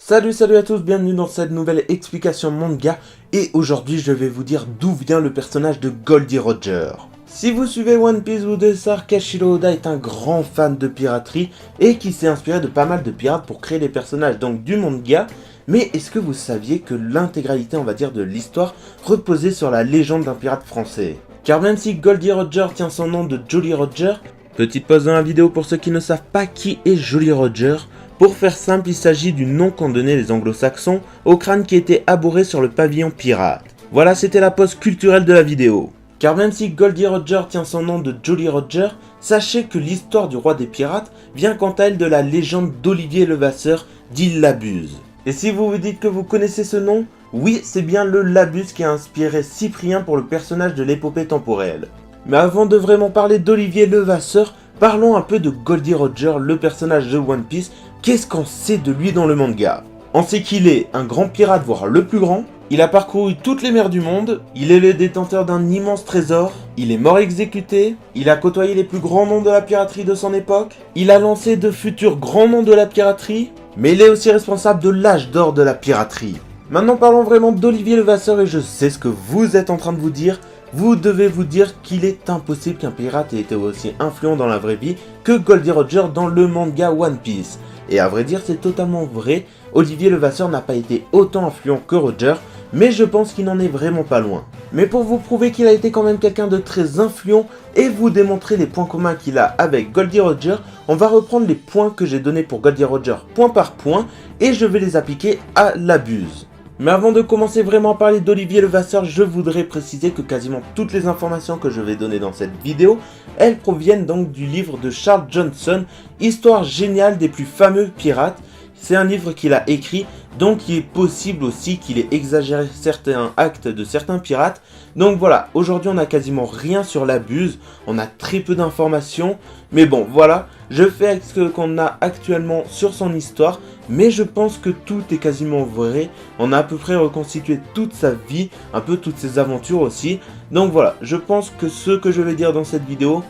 Salut à tous, bienvenue dans cette nouvelle explication manga et aujourd'hui je vais vous dire d'où vient le personnage de Goldie Roger. Si vous suivez One Piece, vous devez savoir qu'Ashiro Oda est un grand fan de piraterie et qui s'est inspiré de pas mal de pirates pour créer les personnages donc du manga. Mais est-ce que vous saviez que l'intégralité on va dire de l'histoire reposait sur la légende d'un pirate français? Car même si Goldie Roger tient son nom de Jolly Roger, petite pause dans la vidéo pour ceux qui ne savent pas qui est Jolly Roger. Pour faire simple, il s'agit du nom qu'ont donné les anglo-saxons au crâne qui était arboré sur le pavillon pirate. Voilà, c'était la pause culturelle de la vidéo. Car même si Goldie Roger tient son nom de Jolly Roger, sachez que l'histoire du roi des pirates vient quant à elle de la légende d'Olivier Levasseur, dit Labuse. Et si vous vous dites que vous connaissez ce nom, oui, c'est bien le Labuse qui a inspiré Cyprien pour le personnage de l'épopée temporelle. Mais avant de vraiment parler d'Olivier Levasseur, parlons un peu de Goldie Roger, le personnage de One Piece. Qu'est-ce qu'on sait de lui dans le manga? On sait qu'il est un grand pirate, voire le plus grand. Il a parcouru toutes les mers du monde. Il est le détenteur d'un immense trésor. Il est mort exécuté. Il a côtoyé les plus grands noms de la piraterie de son époque. Il a lancé de futurs grands noms de la piraterie. Mais il est aussi responsable de l'âge d'or de la piraterie. Maintenant parlons vraiment d'Olivier Levasseur et je sais ce que vous êtes en train de vous dire. Vous devez vous dire qu'il est impossible qu'un pirate ait été aussi influent dans la vraie vie que Goldie Roger dans le manga One Piece. Et à vrai dire, c'est totalement vrai, Olivier Levasseur n'a pas été autant influent que Roger, mais je pense qu'il n'en est vraiment pas loin. Mais pour vous prouver qu'il a été quand même quelqu'un de très influent et vous démontrer les points communs qu'il a avec Goldie Roger, on va reprendre les points que j'ai donnés pour Goldie Roger point par point et je vais les appliquer à Labuse. Mais avant de commencer vraiment à parler d'Olivier Levasseur, je voudrais préciser que quasiment toutes les informations que je vais donner dans cette vidéo, elles proviennent donc du livre de Charles Johnson, Histoire géniale des plus fameux pirates. C'est un livre qu'il a écrit, donc il est possible aussi qu'il ait exagéré certains actes de certains pirates. Donc voilà, aujourd'hui on a quasiment rien sur Labuse, on a très peu d'informations, mais bon voilà, je fais avec ce qu'on a actuellement sur son histoire, mais je pense que tout est quasiment vrai, on a à peu près reconstitué toute sa vie, un peu toutes ses aventures aussi, donc voilà, je pense que ce que je vais dire dans cette vidéo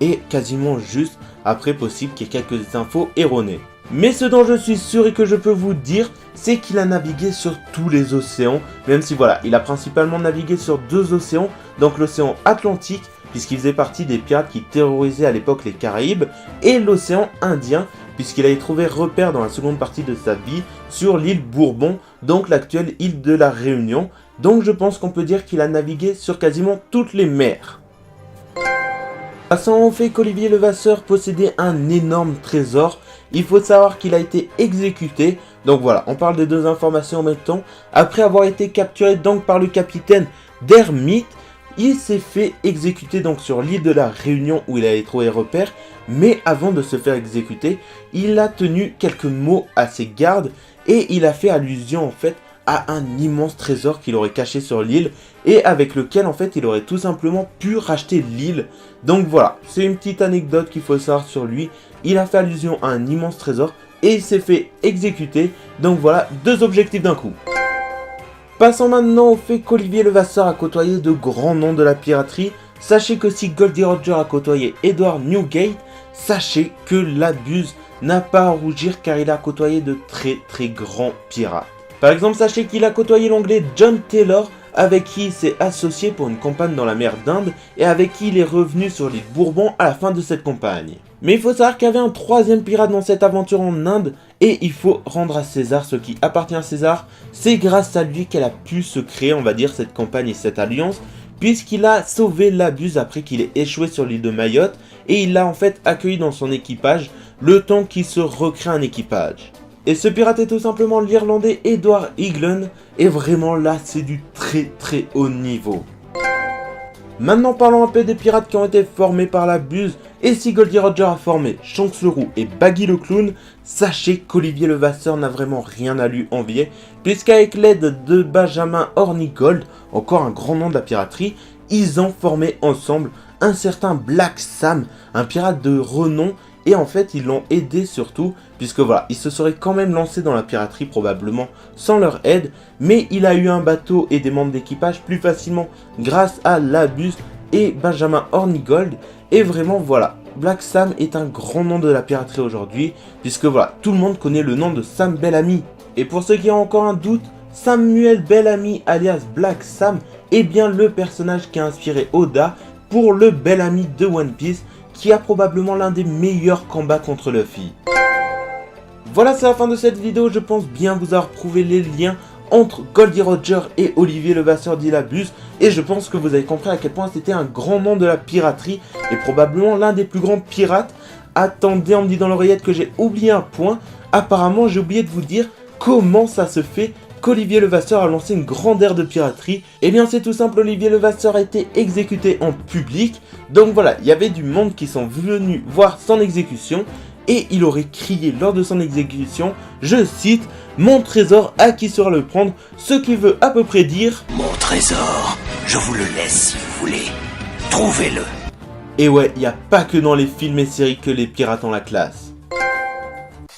est quasiment juste, après possible qu'il y ait quelques infos erronées. Mais ce dont je suis sûr et que je peux vous dire, c'est qu'il a navigué sur tous les océans, même si voilà, il a principalement navigué sur deux océans, donc l'océan Atlantique, puisqu'il faisait partie des pirates qui terrorisaient à l'époque les Caraïbes, et l'océan Indien, puisqu'il avait trouvé repère dans la seconde partie de sa vie sur l'île Bourbon, donc l'actuelle île de la Réunion, donc je pense qu'on peut dire qu'il a navigué sur quasiment toutes les mers. Passant au fait qu'Olivier Levasseur possédait un énorme trésor, il faut savoir qu'il a été exécuté, donc voilà, on parle des deux informations en même temps. Après avoir été capturé donc par le capitaine d'Hermite, il s'est fait exécuter donc sur l'île de la Réunion où il avait trouvé repère, mais avant de se faire exécuter, il a tenu quelques mots à ses gardes et il a fait allusion en fait à un immense trésor qu'il aurait caché sur l'île et avec lequel en fait il aurait tout simplement pu racheter l'île. Donc voilà, c'est une petite anecdote qu'il faut savoir sur lui. Il a fait allusion à un immense trésor et il s'est fait exécuter. Donc voilà, deux objectifs d'un coup. Passons maintenant au fait qu'Olivier Levasseur a côtoyé de grands noms de la piraterie. Sachez que si Goldie Roger a côtoyé Edward Newgate, sachez que Labuse n'a pas à rougir car il a côtoyé de très grands pirates. Par exemple, sachez qu'il a côtoyé l'anglais John Taylor, avec qui il s'est associé pour une campagne dans la mer d'Inde et avec qui il est revenu sur l'île Bourbon à la fin de cette campagne. Mais il faut savoir qu'il y avait un troisième pirate dans cette aventure en Inde et il faut rendre à César ce qui appartient à César. C'est grâce à lui qu'elle a pu se créer, on va dire, cette campagne et cette alliance, puisqu'il a sauvé Labuse après qu'il ait échoué sur l'île de Mayotte et il l'a en fait accueilli dans son équipage le temps qu'il se recrée un équipage. Et ce pirate est tout simplement l'Irlandais Edward Eglon, et vraiment là c'est du très haut niveau. Maintenant parlons un peu des pirates qui ont été formés par Labuse, et si Goldie Roger a formé Shanks le Roux et Baggy le Clown, sachez qu'Olivier Levasseur n'a vraiment rien à lui envier, puisqu'avec l'aide de Benjamin Hornigold, encore un grand nom de la piraterie, ils ont formé ensemble un certain Black Sam, un pirate de renom. Et en fait, ils l'ont aidé surtout, puisque voilà, il se serait quand même lancé dans la piraterie probablement sans leur aide, mais il a eu un bateau et des membres d'équipage plus facilement grâce à Labuse et Benjamin Hornigold. Et vraiment voilà, Black Sam est un grand nom de la piraterie aujourd'hui, puisque voilà, tout le monde connaît le nom de Sam Bellamy. Et pour ceux qui ont encore un doute, Samuel Bellamy alias Black Sam est bien le personnage qui a inspiré Oda pour le Bellamy de One Piece, qui a probablement l'un des meilleurs combats contre Luffy. Voilà, c'est la fin de cette vidéo. Je pense bien vous avoir prouvé les liens entre Goldie Roger et Olivier Levasseur d'Ilabuse, et je pense que vous avez compris à quel point c'était un grand nom de la piraterie et probablement l'un des plus grands pirates. Attendez, on me dit dans l'oreillette que j'ai oublié un point. Apparemment, j'ai oublié de vous dire comment ça se fait qu'Olivier Levasseur a lancé une grande ère de piraterie. Eh bien, c'est tout simple, Olivier Levasseur a été exécuté en public. Donc voilà, il y avait du monde qui sont venus voir son exécution et il aurait crié lors de son exécution, je cite, « Mon trésor, à qui sera le prendre ?» Ce qui veut à peu près dire « Mon trésor, je vous le laisse si vous voulez. Trouvez-le !» Et ouais, il n'y a pas que dans les films et séries que les pirates ont la classe.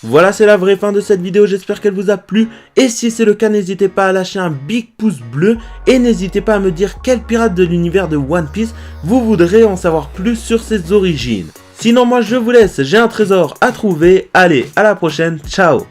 Voilà, c'est la vraie fin de cette vidéo, j'espère qu'elle vous a plu. Et si c'est le cas, n'hésitez pas à lâcher un big pouce bleu. Et n'hésitez pas à me dire quel pirate de l'univers de One Piece vous voudrez en savoir plus sur ses origines. Sinon, moi je vous laisse, j'ai un trésor à trouver. Allez, à la prochaine, ciao!